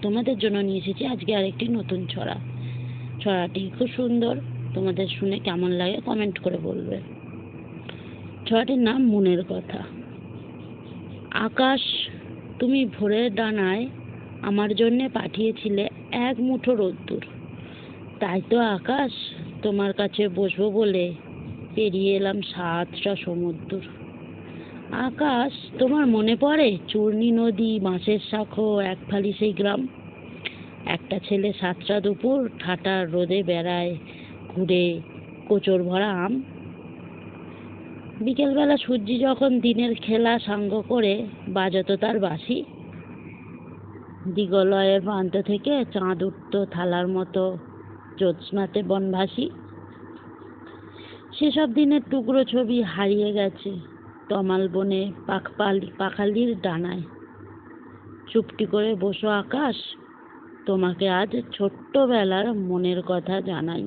তোমাদের জন্য নিয়ে এসেছি আজকে আরেকটি নতুন ছড়া। ছড়াটি খুব সুন্দর, তোমাদের শুনে কেমন লাগে কমেন্ট করে বলবে। ছড়াটির নাম মনের কথা। আকাশ, তুমি ভোরের ডানায় আমার জন্যে পাঠিয়েছিলে এক মুঠো রোদ্দুর। তাই তো আকাশ, তোমার কাছে বসবো বলে পেরিয়ে এলাম 7টা সমুদ্র। আকাশ, তোমার মনে পড়ে চূর্ণী নদী, বাঁশের শাখো, এক ফালি সেই গ্রাম? একটা ছেলে 7টা দুপুর ঠাটার রোদে বেড়ায় ঘুরে কোচর ভরা আম। বিকেলবেলা সূর্যি যখন দিনের খেলা সাঙ্গ করে বাজাতো তার বাঁশি। দিগলয়ের প্রান্ত থেকে চাঁদ উঠত থালার মতো জ্যোৎস্নাতে বনভাসি। সেসব দিনের টুকরো ছবি হারিয়ে গেছে তমাল বনে পাখালির ডানায়। চুপটি করে বসো আকাশ, তোমাকে আজ ছোট্টবেলার মনের কথা জানাই।